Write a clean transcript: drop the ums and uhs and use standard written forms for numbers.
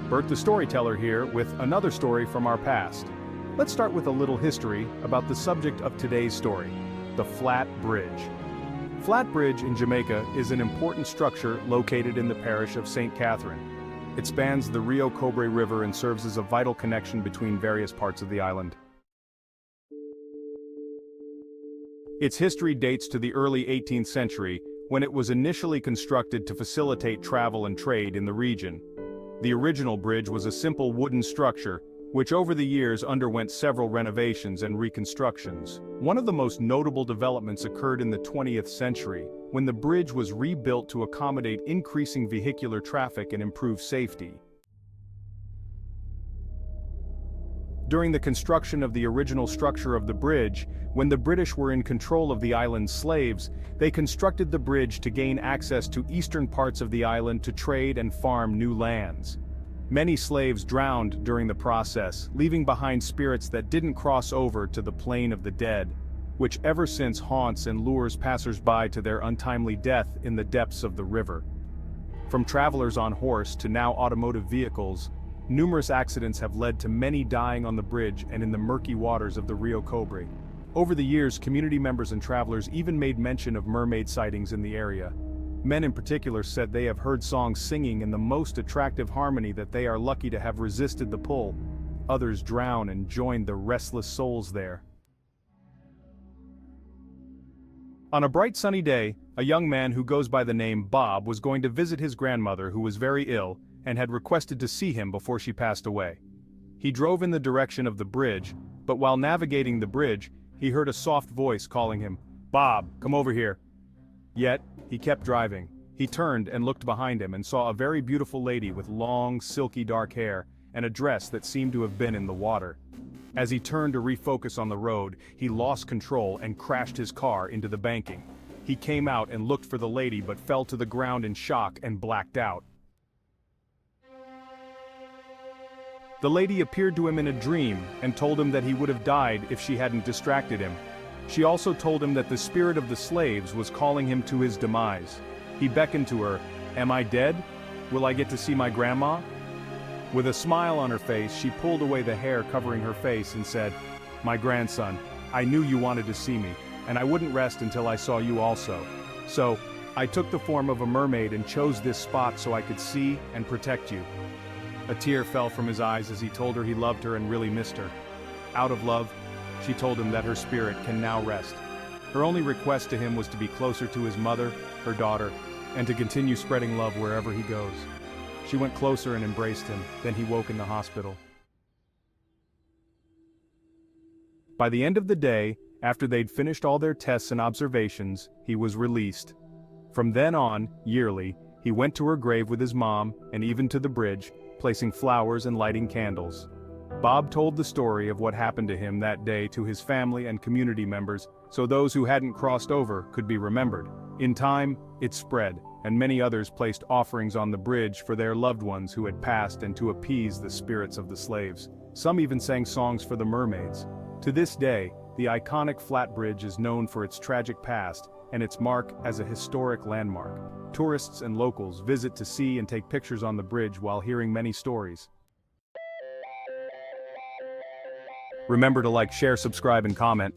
Bert the Storyteller here with another story from our past. Let's start with a little history about the subject of today's story, the Flat Bridge. Flat Bridge in Jamaica is an important structure located in the parish of St. Catherine. It spans the Rio Cobre River and serves as a vital connection between various parts of the island. Its history dates to the early 18th century, when it was initially constructed to facilitate travel and trade in the region. The original bridge was a simple wooden structure, which over the years underwent several renovations and reconstructions. One of the most notable developments occurred in the 20th century, when the bridge was rebuilt to accommodate increasing vehicular traffic and improve safety. During the construction of the original structure of the bridge, when the British were in control of the island's slaves, they constructed the bridge to gain access to eastern parts of the island to trade and farm new lands. Many slaves drowned during the process, leaving behind spirits that didn't cross over to the plane of the dead, which ever since haunts and lures passers-by to their untimely death in the depths of the river. From travelers on horse to now automotive vehicles, numerous accidents have led to many dying on the bridge and in the murky waters of the Rio Cobre. Over the years, community members and travelers even made mention of mermaid sightings in the area. Men in particular said they have heard songs singing in the most attractive harmony that they are lucky to have resisted the pull. Others drown and join the restless souls there. On a bright sunny day, a young man who goes by the name Bob was going to visit his grandmother, who was very ill, and had requested to see him before she passed away. He drove in the direction of the bridge, but while navigating the bridge, he heard a soft voice calling him, "Bob, come over here." Yet, he kept driving. He turned and looked behind him and saw a very beautiful lady with long, silky dark hair, and a dress that seemed to have been in the water. As he turned to refocus on the road, he lost control and crashed his car into the banking. He came out and looked for the lady but fell to the ground in shock and blacked out. The lady appeared to him in a dream and told him that he would have died if she hadn't distracted him. She also told him that the spirit of the slaves was calling him to his demise. He beckoned to her. "Am I dead? Will I get to see my grandma?" With a smile on her face, she pulled away the hair covering her face and said, "My grandson, I knew you wanted to see me, and I wouldn't rest until I saw you also. So, I took the form of a mermaid and chose this spot so I could see and protect you." A tear fell from his eyes as he told her he loved her and really missed her. Out of love, she told him that her spirit can now rest. Her only request to him was to be closer to his mother, her daughter, and to continue spreading love wherever he goes. She went closer and embraced him, then he woke in the hospital. By the end of the day, after they'd finished all their tests and observations, he was released. From then on, yearly, he went to her grave with his mom, and even to the bridge, placing flowers and lighting candles. Bob told the story of what happened to him that day to his family and community members, so those who hadn't crossed over could be remembered. In time, it spread, and many others placed offerings on the bridge for their loved ones who had passed and to appease the spirits of the slaves. Some even sang songs for the mermaids. To this day, the iconic Flat Bridge is known for its tragic past and its mark as a historic landmark. Tourists and locals visit to see and take pictures on the bridge while hearing many stories. Remember to like, share, subscribe, and comment.